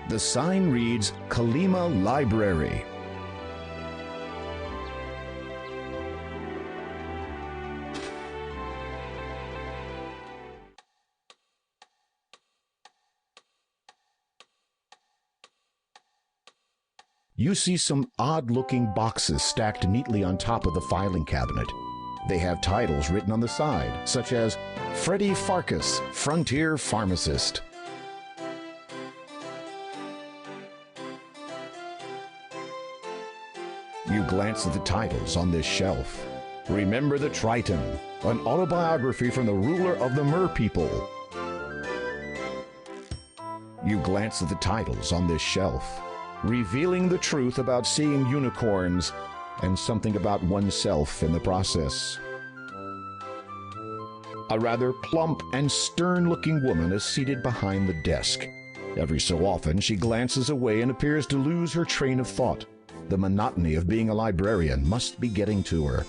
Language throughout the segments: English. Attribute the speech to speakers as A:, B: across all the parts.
A: The sign reads Kolyma Library. You see some odd-looking boxes stacked neatly on top of the filing cabinet. They have titles written on the side, such as Freddie Farkas, Frontier Pharmacist. You glance at the titles on this shelf. Remember the Triton, an autobiography from the ruler of the Mer people. You glance at the titles on this shelf, revealing the truth about seeing unicorns and something about oneself in the process. A rather plump and stern-looking woman is seated behind the desk. Every so often, she glances away and appears to lose her train of thought. The monotony of being a librarian must be getting to her.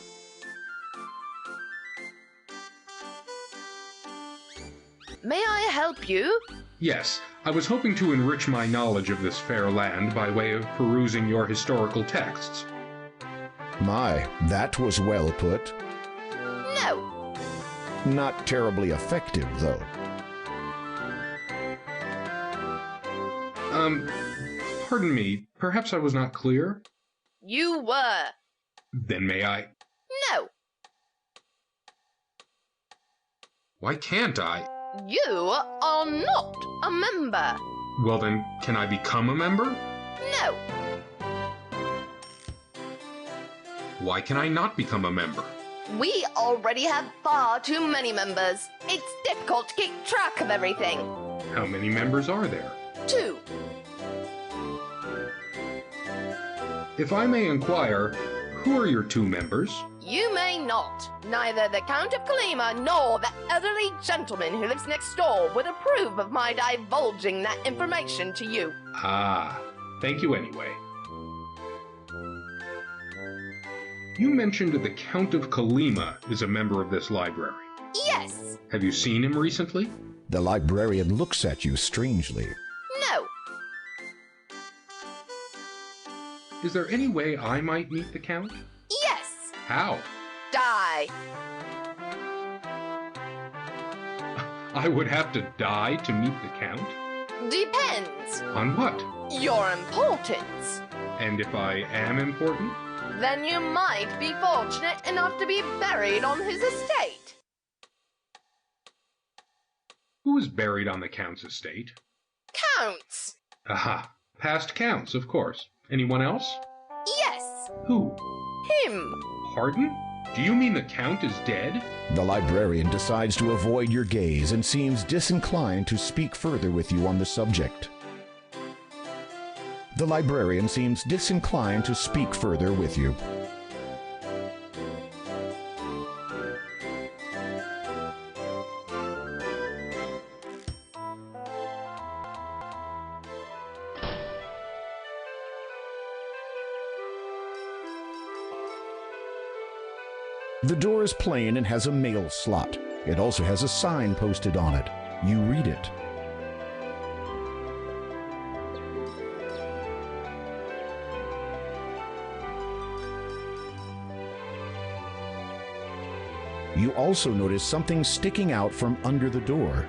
B: May I help you?
C: Yes, I was hoping to enrich my knowledge of this fair land by way of perusing your historical texts.
A: My, that was well put.
B: No.
A: Not terribly effective, though.
C: Pardon me, perhaps I was not clear?
B: You were.
C: Then may I?
B: No.
C: Why can't I?
B: You are not a member.
C: Well then, can I become a member?
B: No.
C: Why can I not become a member?
B: We already have far too many members. It's difficult to keep track of everything.
C: How many members are there?
B: 2.
C: If I may inquire, who are your 2 members?
B: You may not. Neither the Count of Kolyma nor the elderly gentleman who lives next door would approve of my divulging that information to you.
C: Ah, thank you anyway. You mentioned that the Count of Kolyma is a member of this library.
B: Yes.
C: Have you seen him recently?
A: The librarian looks at you strangely.
B: No.
C: Is there any way I might meet the Count?
B: Yes.
C: How?
B: Die.
C: I would have to die to meet the Count?
B: Depends.
C: On what?
B: Your importance.
C: And if I am important?
B: Then you might be fortunate enough to be buried on his estate.
C: Who is buried on the Count's estate?
B: Counts.
C: Aha, past Counts, of course. Anyone else?
B: Yes.
C: Who?
B: Him.
C: Pardon? Do you mean the Count is dead?
A: The librarian decides to avoid your gaze and seems disinclined to speak further with you on the subject. The librarian seems disinclined to speak further with you. The door is plain and has a mail slot. It also has a sign posted on it. You read it. You also notice something sticking out from under the door.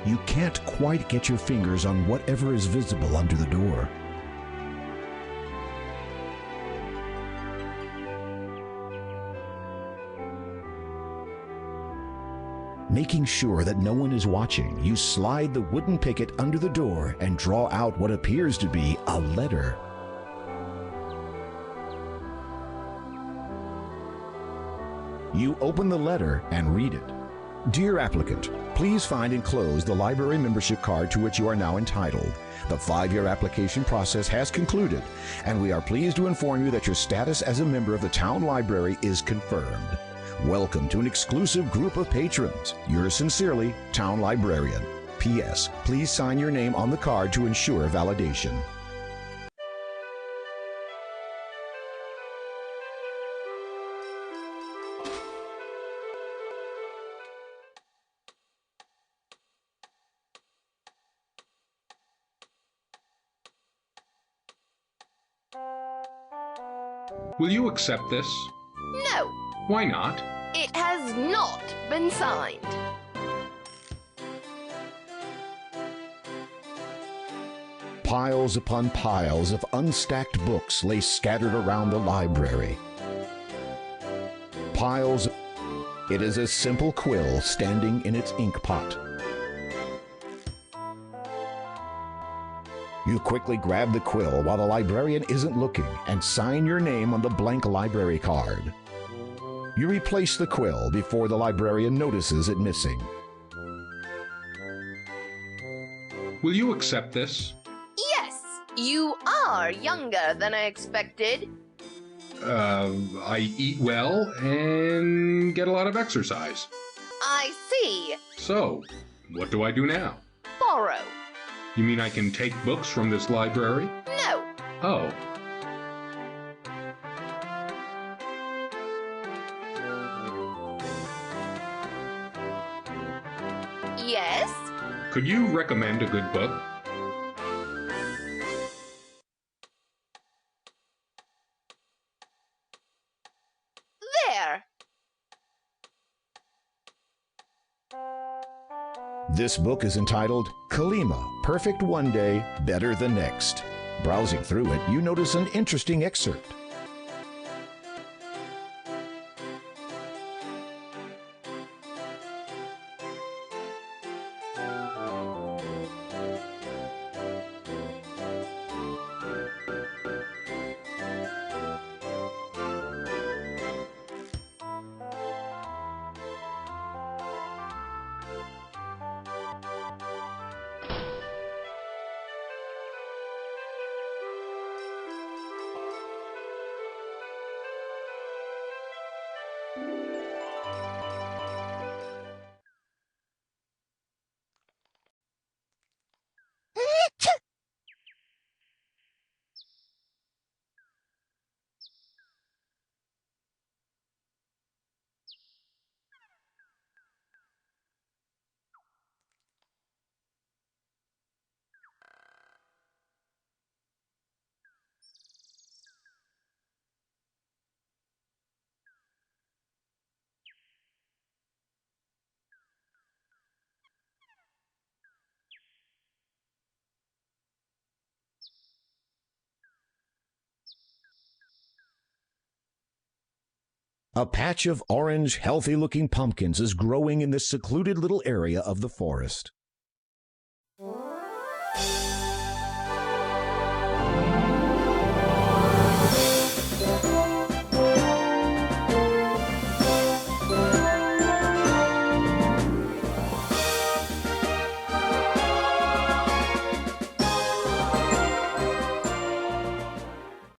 A: You can't quite get your fingers on whatever is visible under the door. Making sure that no one is watching, you slide the wooden picket under the door and draw out what appears to be a letter. You open the letter and read it. Dear applicant, please find enclosed the library membership card to which you are now entitled. The 5-year application process has concluded, and we are pleased to inform you that your status as a member of the town library is confirmed. Welcome to an exclusive group of patrons. Yours sincerely, Town Librarian. P.S. Please sign your name on the card to ensure validation.
C: Will you accept this?
B: No,
C: Why not?
B: it has not been signed.
A: Piles upon piles of unstacked books lay scattered around the library. Piles. It is a simple quill standing in its ink pot. You quickly grab the quill while the librarian isn't looking and sign your name on the blank library card. You replace the quill before the librarian notices it missing.
C: Will you accept this?
B: Yes, you are younger than I expected.
C: I eat well and get a lot of exercise.
B: I see.
C: So, what do I do now?
B: Borrow.
C: You mean I can take books from this library?
B: No.
C: Oh.
B: Yes?
C: Could you recommend a good book?
B: There.
A: This book is entitled Kolyma, Perfect One Day, Better the Next. Browsing through it, you notice an interesting excerpt. A patch of orange, healthy-looking pumpkins is growing in this secluded little area of the forest.